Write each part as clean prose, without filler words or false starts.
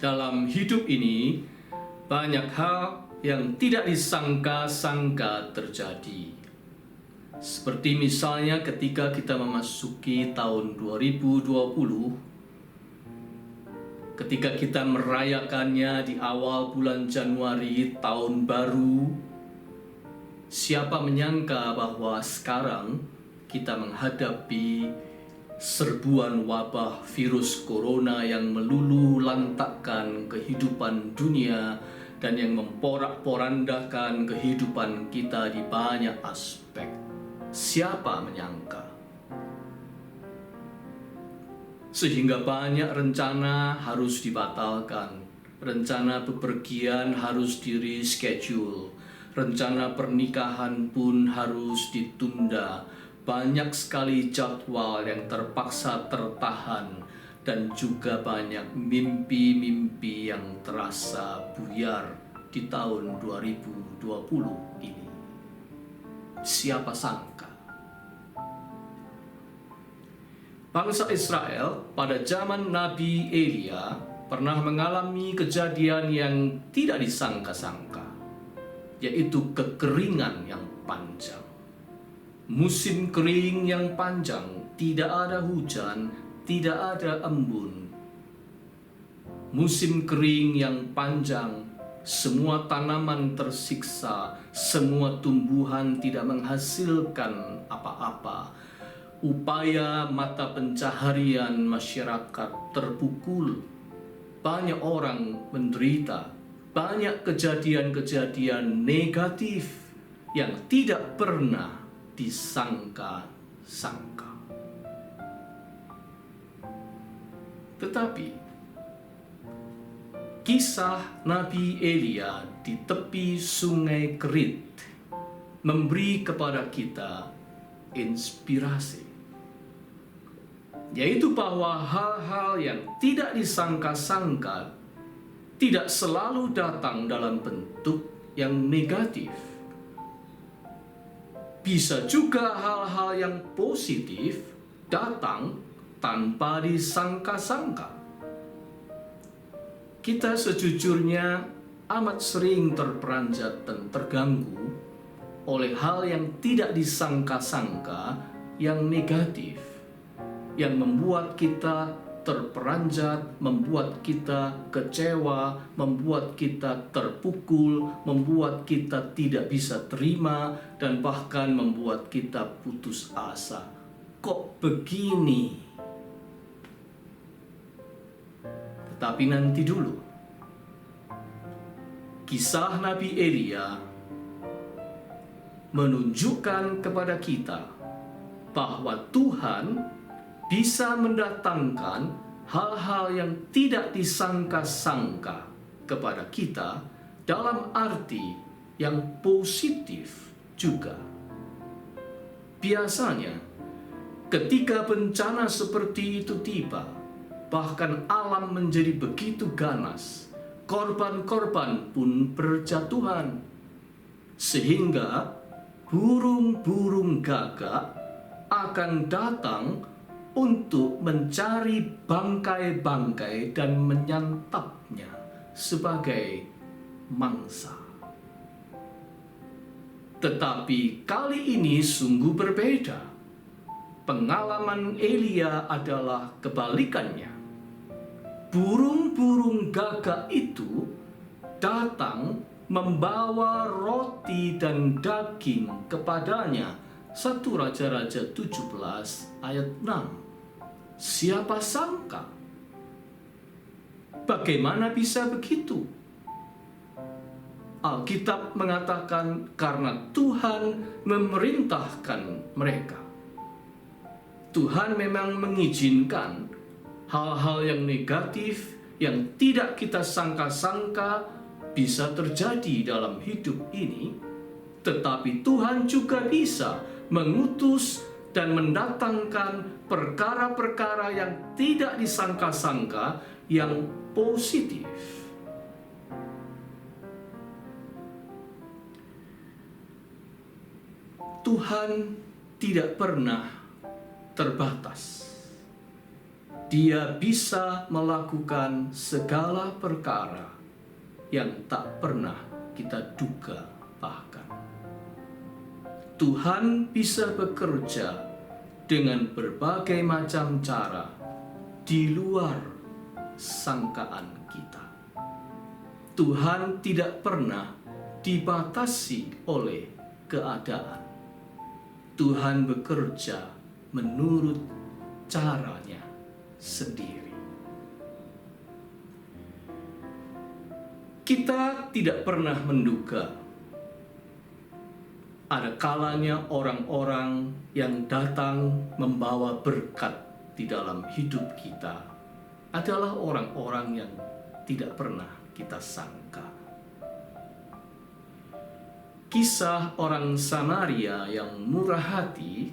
Dalam hidup ini, banyak hal yang tidak disangka-sangka terjadi. Seperti misalnya ketika kita memasuki tahun 2020, ketika kita merayakannya di awal bulan Januari tahun baru, siapa menyangka bahwa sekarang kita menghadapi serbuan wabah virus corona yang meluluh lantakkan kehidupan dunia dan yang memporak-porandakan kehidupan kita di banyak aspek. Siapa menyangka? Sehingga banyak rencana harus dibatalkan, rencana bepergian harus di-reschedule, rencana pernikahan pun harus ditunda. Banyak sekali jadwal yang terpaksa tertahan dan juga banyak mimpi-mimpi yang terasa buyar di tahun 2020 ini. Siapa sangka? Bangsa Israel pada zaman Nabi Elia pernah mengalami kejadian yang tidak disangka-sangka, yaitu kekeringan yang panjang. Musim kering yang panjang, tidak ada hujan, tidak ada embun. Musim kering yang panjang, semua tanaman tersiksa, semua tumbuhan tidak menghasilkan apa-apa. Upaya mata pencaharian masyarakat terpukul. Banyak orang menderita. Banyak kejadian-kejadian negatif yang tidak pernah disangka-sangka. Tetapi kisah Nabi Elia di tepi sungai Kerit memberi kepada kita inspirasi, yaitu bahwa hal-hal yang tidak disangka-sangka tidak selalu datang dalam bentuk yang negatif. Bisa juga hal-hal yang positif datang tanpa disangka-sangka. Kita sejujurnya amat sering terperanjat dan terganggu oleh hal yang tidak disangka-sangka yang negatif, yang membuat kita terperanjat, membuat kita kecewa, membuat kita terpukul, membuat kita tidak bisa terima, dan bahkan membuat kita putus asa. Kok begini? Tetapi nanti dulu. Kisah Nabi Elia menunjukkan kepada kita bahwa Tuhan bisa mendatangkan hal-hal yang tidak disangka-sangka kepada kita dalam arti yang positif juga. Biasanya, ketika bencana seperti itu tiba, bahkan alam menjadi begitu ganas, korban-korban pun berjatuhan, sehingga burung-burung gagak akan datang untuk mencari bangkai-bangkai dan menyantapnya sebagai mangsa. Tetapi kali ini sungguh berbeda. Pengalaman Elia adalah kebalikannya. Burung-burung gagak itu datang membawa roti dan daging kepadanya. 1 Raja-Raja 17 ayat 6. Siapa sangka? Bagaimana bisa begitu? Alkitab mengatakan karena Tuhan memerintahkan mereka. Tuhan memang mengizinkan hal-hal yang negatif yang tidak kita sangka-sangka bisa terjadi dalam hidup ini, tetapi Tuhan juga bisa mengutus dan mendatangkan perkara-perkara yang tidak disangka-sangka yang positif. Tuhan tidak pernah terbatas. Dia bisa melakukan segala perkara yang tak pernah kita duga bahkan. Tuhan bisa bekerja dengan berbagai macam cara di luar sangkaan kita. Tuhan tidak pernah dibatasi oleh keadaan. Tuhan bekerja menurut caranya sendiri. Kita tidak pernah menduga ada kalanya orang-orang yang datang membawa berkat di dalam hidup kita adalah orang-orang yang tidak pernah kita sangka. Kisah orang Samaria yang murah hati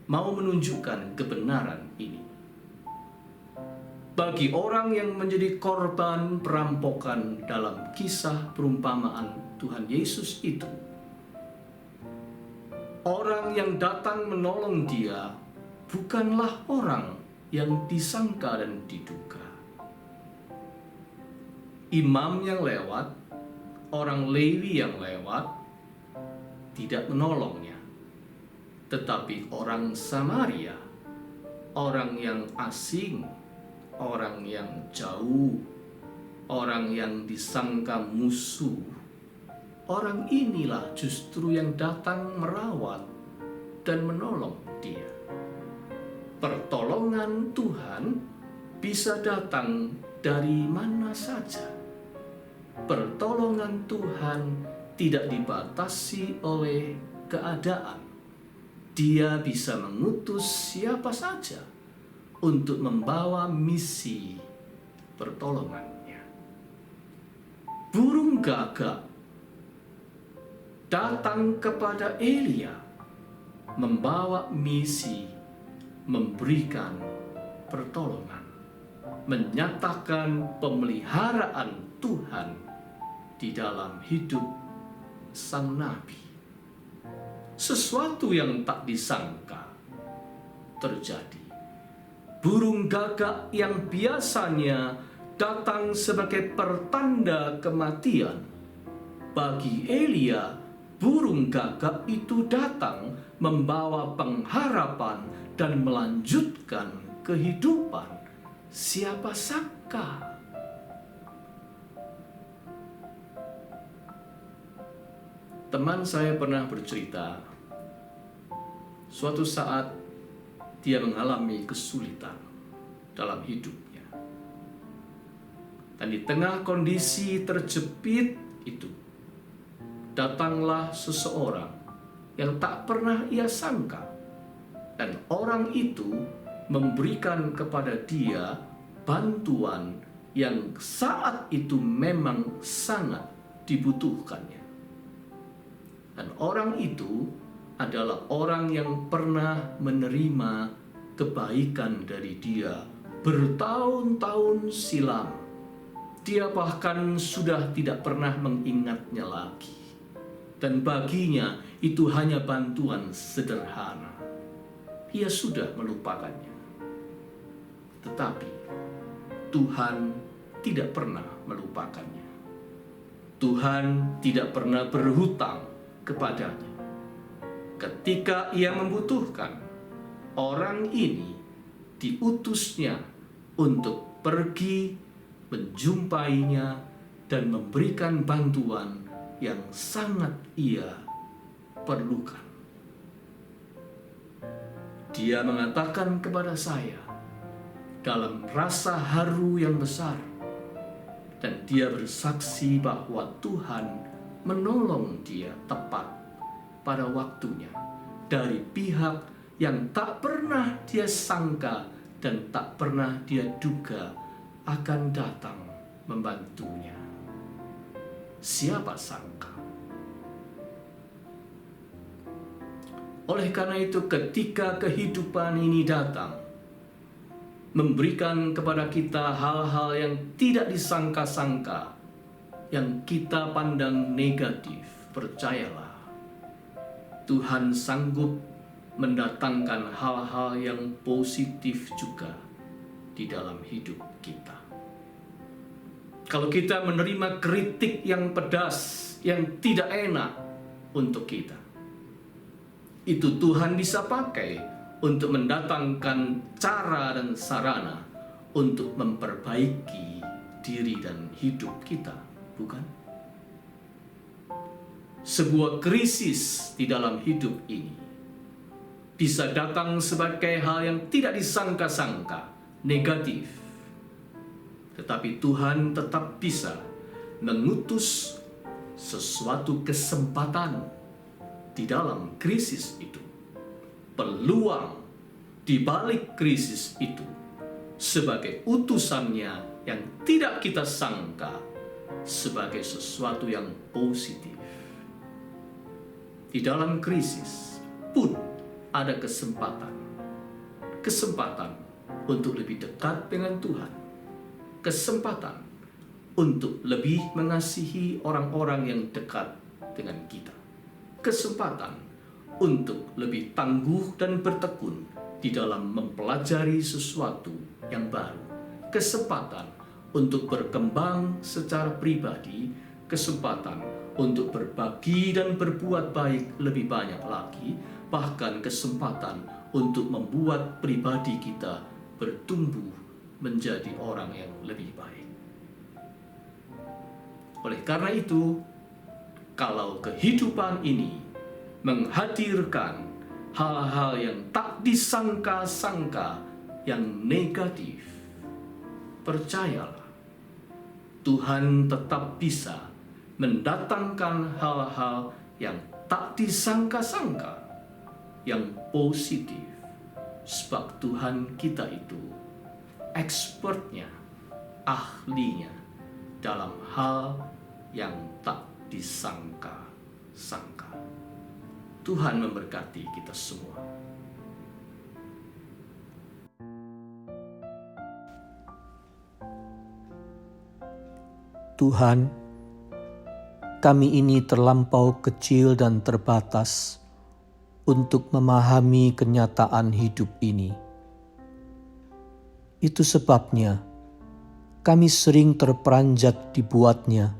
mau menunjukkan kebenaran ini. Bagi orang yang menjadi korban perampokan dalam kisah perumpamaan Tuhan Yesus itu, orang yang datang menolong dia bukanlah orang yang disangka dan diduga. Imam yang lewat, orang Lewi yang lewat, tidak menolongnya. Tetapi orang Samaria, orang yang asing, orang yang jauh, orang yang disangka musuh, orang inilah justru yang datang merawat dan menolong dia. Pertolongan Tuhan bisa datang dari mana saja. Pertolongan Tuhan tidak dibatasi oleh keadaan. Dia bisa mengutus siapa saja untuk membawa misi pertolongannya. Burung gagak datang kepada Elia membawa misi memberikan pertolongan, menyatakan pemeliharaan Tuhan di dalam hidup sang nabi. Sesuatu yang tak disangka terjadi. Burung gagak yang biasanya datang sebagai pertanda kematian, bagi Elia, burung gagak itu datang membawa pengharapan dan melanjutkan kehidupan. Siapa sangka? Teman saya pernah bercerita, suatu saat dia mengalami kesulitan dalam hidupnya. Dan di tengah kondisi terjepit itu, datanglah seseorang yang tak pernah ia sangka. Dan orang itu memberikan kepada dia bantuan yang saat itu memang sangat dibutuhkannya. Dan orang itu adalah orang yang pernah menerima kebaikan dari dia bertahun-tahun silam. Dia bahkan sudah tidak pernah mengingatnya lagi. Dan baginya itu hanya bantuan sederhana. Ia sudah melupakannya. Tetapi Tuhan tidak pernah melupakannya. Tuhan tidak pernah berhutang kepadanya. Ketika ia membutuhkan, orang ini diutusnya untuk pergi menjumpainya dan memberikan bantuan yang sangat ia perlukan. Dia mengatakan kepada saya dalam rasa haru yang besar, dan dia bersaksi bahwa Tuhan menolong dia tepat pada waktunya dari pihak yang tak pernah dia sangka dan tak pernah dia duga akan datang membantunya. Siapa sangka? Oleh karena itu, ketika kehidupan ini datang, memberikan kepada kita hal-hal yang tidak disangka-sangka, yang kita pandang negatif, percayalah, Tuhan sanggup mendatangkan hal-hal yang positif juga di dalam hidup kita. Kalau kita menerima kritik yang pedas, yang tidak enak untuk kita, itu Tuhan bisa pakai untuk mendatangkan cara dan sarana untuk memperbaiki diri dan hidup kita, bukan? Sebuah krisis di dalam hidup ini bisa datang sebagai hal yang tidak disangka-sangka, negatif. Tetapi Tuhan tetap bisa mengutus sesuatu kesempatan di dalam krisis itu. Peluang di balik krisis itu sebagai utusannya yang tidak kita sangka sebagai sesuatu yang positif. Di dalam krisis pun ada kesempatan untuk lebih dekat dengan Tuhan, kesempatan untuk lebih mengasihi orang-orang yang dekat dengan kita, kesempatan untuk lebih tangguh dan bertekun di dalam mempelajari sesuatu yang baru, kesempatan untuk berkembang secara pribadi, kesempatan untuk berbagi dan berbuat baik lebih banyak lagi, bahkan kesempatan untuk membuat pribadi kita bertumbuh menjadi orang yang lebih baik. Oleh karena itu, kalau kehidupan ini menghadirkan hal-hal yang tak disangka-sangka, yang negatif, percayalah, Tuhan tetap bisa mendatangkan hal-hal yang tak disangka-sangka, yang positif. Sebab Tuhan kita itu expertnya, ahlinya dalam hal yang tak disangka-sangka. Tuhan memberkati kita semua. Tuhan, kami ini terlampau kecil dan terbatas untuk memahami kenyataan hidup ini. Itu sebabnya kami sering terperanjat dibuatnya.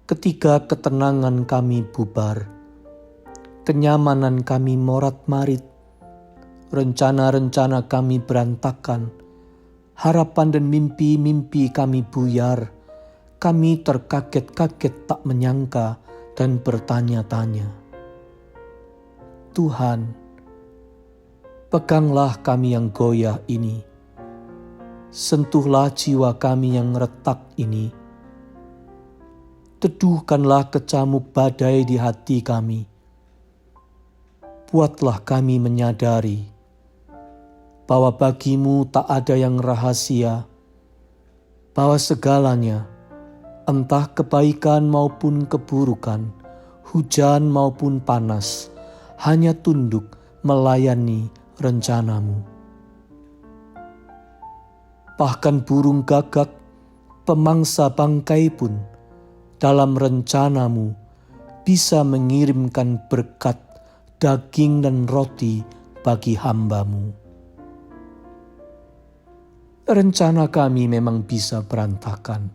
Ketika ketenangan kami bubar, kenyamanan kami morat-marit, rencana-rencana kami berantakan, harapan dan mimpi-mimpi kami buyar, kami terkaget-kaget tak menyangka dan bertanya-tanya. Tuhan, peganglah kami yang goyah ini. Sentuhlah jiwa kami yang retak ini. Teduhkanlah kecamuk badai di hati kami. Buatlah kami menyadari bahwa bagimu tak ada yang rahasia, bahwa segalanya, entah kebaikan maupun keburukan, hujan maupun panas, hanya tunduk melayani rencanamu. Bahkan burung gagak, pemangsa bangkai pun, dalam rencanamu bisa mengirimkan berkat, daging dan roti bagi hamba-Mu. Rencana kami memang bisa berantakan,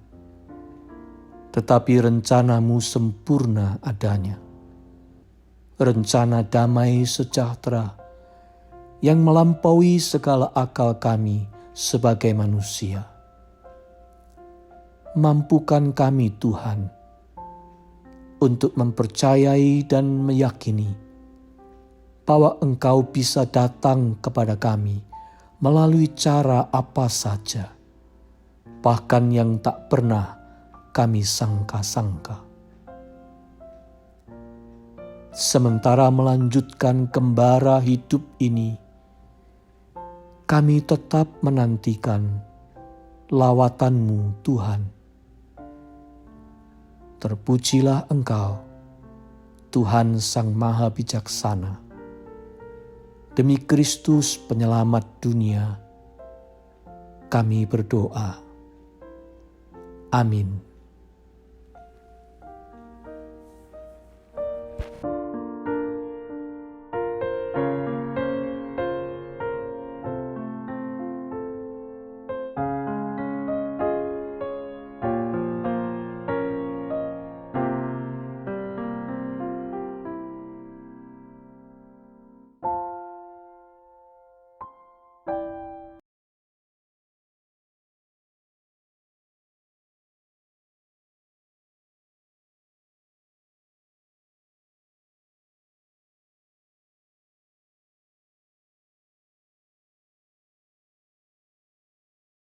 tetapi rencana-Mu sempurna adanya. Rencana damai sejahtera yang melampaui segala akal kami sebagai manusia. Mampukan kami, Tuhan, untuk mempercayai dan meyakini bahwa Engkau bisa datang kepada kami melalui cara apa saja, bahkan yang tak pernah kami sangka-sangka. Sementara melanjutkan kembara hidup ini, kami tetap menantikan lawatan-Mu, Tuhan. Terpujilah Engkau, Tuhan Sang Maha Bijaksana. Demi Kristus penyelamat dunia, kami berdoa. Amin.